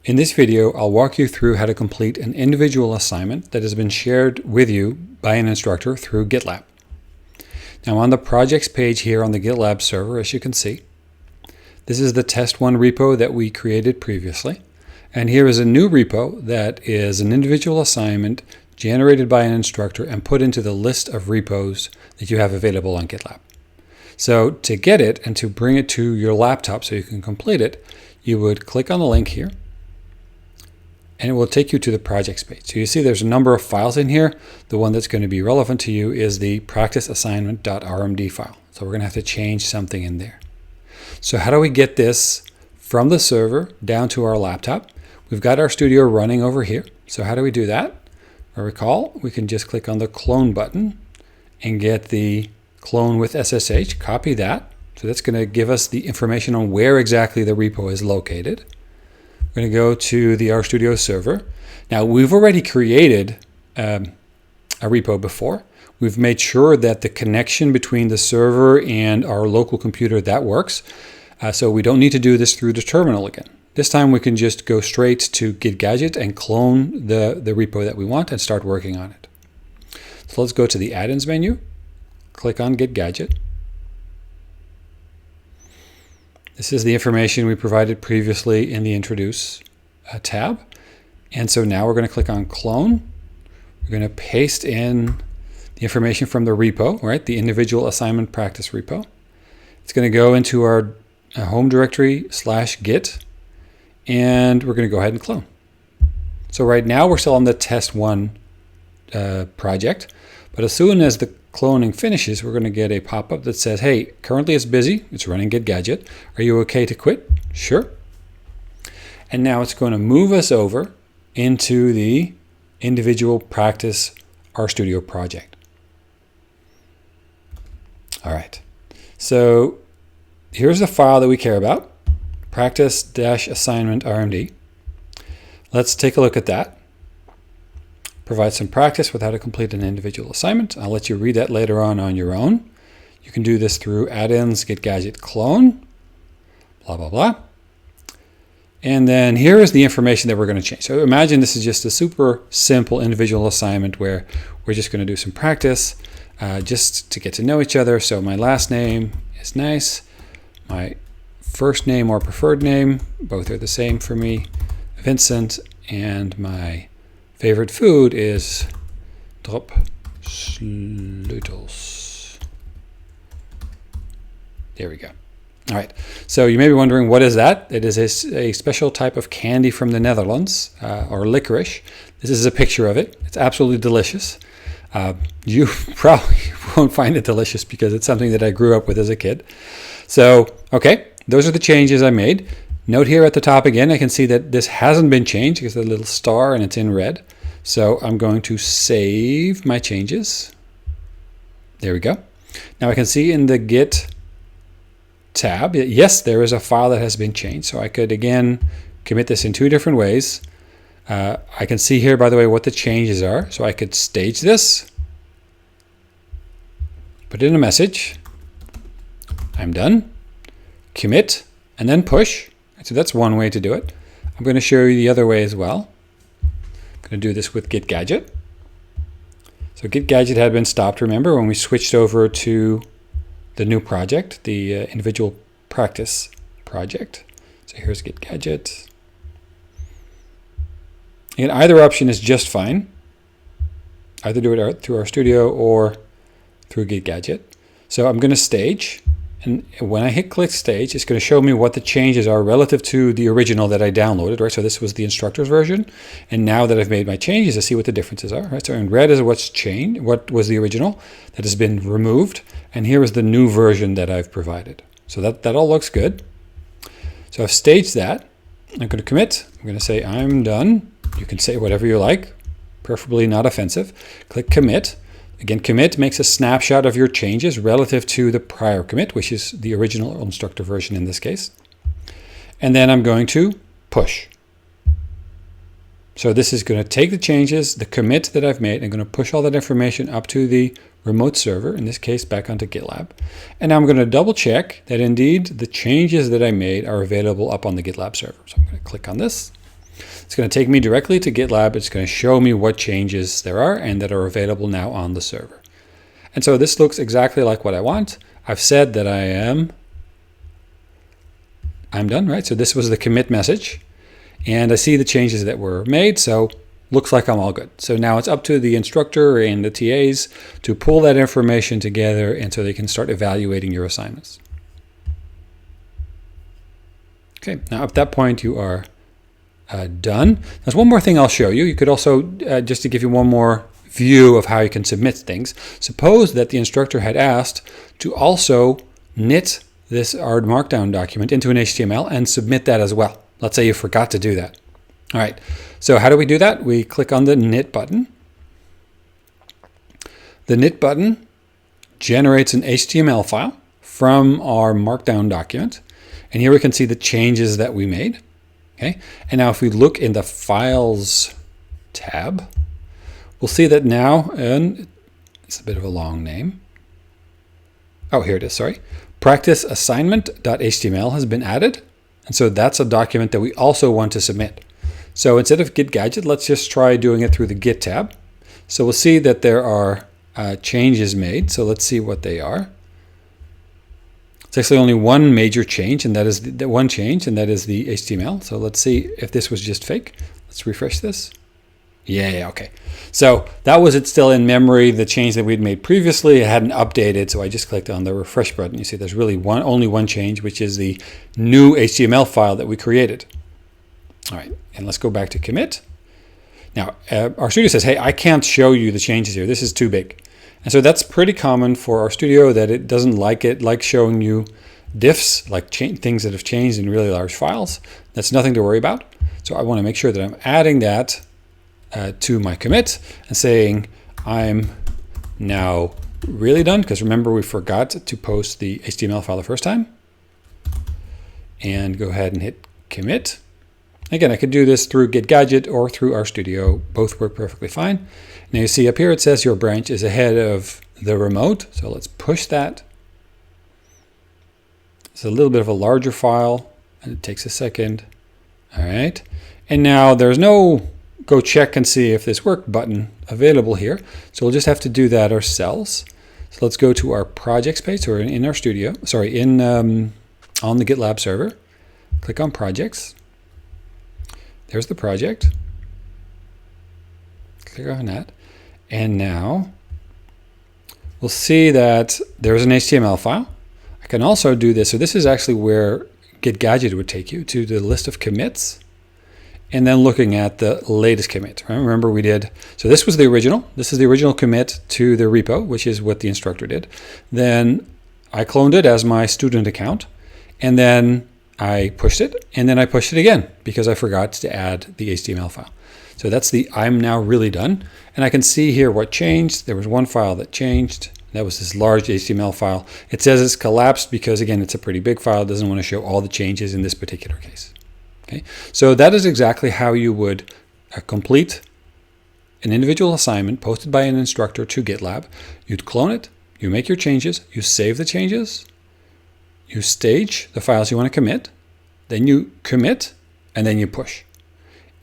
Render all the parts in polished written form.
In this video, I'll walk you through how to complete an individual assignment that has been shared with you by an instructor through GitLab. Now on the projects page here on the GitLab server, as you can see, this is the test1 repo that we created previously. And here is a new repo that is an individual assignment generated by an instructor and put into the list of repos that you have available on GitLab. So to get it and to bring it to your laptop so you can complete it, you would click on the link here and it will take you to the projects page. So you see there's a number of files in here. The one that's going to be relevant to you is the practiceassignment.rmd file. So we're going to have to change something in there. So how do we get this from the server down to our laptop? We've got our studio running over here. So how do we do that? Well, recall, we can just click on the clone button and get the clone with SSH, copy that. So that's going to give us the information on where exactly the repo is located. We're going to go to the RStudio server. Now we've already created a repo before. We've made sure that the connection between the server and our local computer, that works. So we don't need to do this through the terminal again. This time we can just go straight to gitgadget and clone the repo that we want and start working on it. So let's go to the add-ins menu, click on gitgadget. This is the information we provided previously in the Introduce tab. And so now we're going to click on Clone. We're going to paste in the information from the repo, right? The individual assignment practice repo. It's going to go into our home directory /git, and we're going to go ahead and clone. So right now we're still on the test1 project, but as soon as the cloning finishes, we're going to get a pop-up that says, hey, currently it's busy, it's running gitgadget. Are you okay to quit? Sure. And now it's going to move us over into the individual practice RStudio project. All right, so here's the file that we care about, practice-assignment.rmd. Let's take a look at that. Provide some practice with how to complete an individual assignment. I'll let you read that later on your own. You can do this through add-ins, gitgadget clone, blah, blah, blah. And then here is the information that we're going to change. So imagine this is just a super simple individual assignment where we're just going to do some practice just to get to know each other. So my last name is nice. My first name or preferred name, both are the same for me, Vincent, and my favorite food is dropsleutels. There we go. All right, so you may be wondering, what is that? It is a special type of candy from the Netherlands, or licorice. This is a picture of it. It's absolutely delicious. You probably won't find it delicious because it's something that I grew up with as a kid. So, okay, those are the changes I made. Note here at the top again, I can see that this hasn't been changed because there's a little star and it's in red. So I'm going to save my changes. There we go. Now I can see in the Git tab, yes, there is a file that has been changed. So I could again commit this in two different ways. I can see here, by the way, what the changes are. So I could stage this, put in a message, I'm done, commit, and then push. So that's one way to do it. I'm going to show you the other way as well. I'm going to do this with gitgadget. So gitgadget had been stopped, remember, when we switched over to the new project, the individual practice project. So here's gitgadget. And either option is just fine. Either do it through RStudio or through gitgadget. So I'm going to stage. And when I hit click stage, it's going to show me what the changes are relative to the original that I downloaded, right? So this was the instructor's version. And now that I've made my changes, I see what the differences are, right? So in red is what's changed, what was the original that has been removed. And here is the new version that I've provided. So that all looks good. So I've staged that. I'm going to commit. I'm going to say I'm done. You can say whatever you like, preferably not offensive. Click commit. Again, commit makes a snapshot of your changes relative to the prior commit, which is the original instructor version in this case. And then I'm going to push. So this is going to take the changes, the commit that I've made, and going to push all that information up to the remote server, in this case back onto GitLab. And now I'm going to double check that indeed the changes that I made are available up on the GitLab server. So I'm going to click on this. It's going to take me directly to GitLab. It's going to show me what changes there are and that are available now on the server. And so this looks exactly like what I want. I've said that I'm done, right? So this was the commit message. And I see the changes that were made, so looks like I'm all good. So now it's up to the instructor and the TAs to pull that information together and so they can start evaluating your assignments. Okay, now at that point you are done. There's one more thing I'll show you. You could also, just to give you one more view of how you can submit things, suppose that the instructor had asked to also knit our Markdown document into an HTML and submit that as well. Let's say you forgot to do that. All right, so how do we do that? We click on the knit button. The knit button generates an HTML file from our Markdown document. And here we can see the changes that we made. Okay, and now if we look in the Files tab, we'll see that now, and it's a bit of a long name. Oh, here it is, sorry. Practice assignment.html has been added. And so that's a document that we also want to submit. So instead of gitgadget, let's just try doing it through the Git tab. So we'll see that there are changes made. So let's see what they are. It's actually only one major change, and that is the one change, and that is the HTML. So let's see if this was just fake. Let's refresh this. Yeah, okay. So that was it still in memory. The change that we'd made previously, it hadn't updated, so I just clicked on the refresh button. You see there's really only one change, which is the new HTML file that we created. All right, and let's go back to commit. Now, our studio says, hey, I can't show you the changes here. This is too big. And so that's pretty common for our studio, that it doesn't like showing you diffs, like things that have changed in really large files. That's nothing to worry about. So I want to make sure that I'm adding that to my commit and saying I'm now really done, because remember we forgot to post the HTML file the first time. And go ahead and hit commit. Again, I could do this through gitgadget or through RStudio. Both work perfectly fine. Now you see up here it says your branch is ahead of the remote. So let's push that. It's a little bit of a larger file and it takes a second. All right. And now there's no go check and see if this worked button available here. So we'll just have to do that ourselves. So let's go to our projects page, or in our studio, sorry, on the GitLab server. Click on projects. There's the project. Click on that. And now we'll see that there's an HTML file. I can also do this. So this is actually where gitgadget would take you to the list of commits, and then looking at the latest commit. Right? Remember we did, so this was the original. This is the original commit to the repo, which is what the instructor did. Then I cloned it as my student account, and then I pushed it, and then I pushed it again because I forgot to add the HTML file. So that's the I'm now really done. And I can see here what changed. There was one file that changed. That was this large HTML file. It says it's collapsed because, again, it's a pretty big file. It doesn't want to show all the changes in this particular case. Okay, so that is exactly how you would complete an individual assignment posted by an instructor to GitLab. You'd clone it, you make your changes, you save the changes, you stage the files you want to commit, then you commit, and then you push.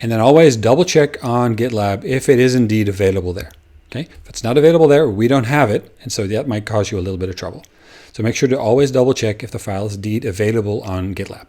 And then always double check on GitLab if it is indeed available there. Okay, if it's not available there, we don't have it, and so that might cause you a little bit of trouble. So make sure to always double check if the file is indeed available on GitLab.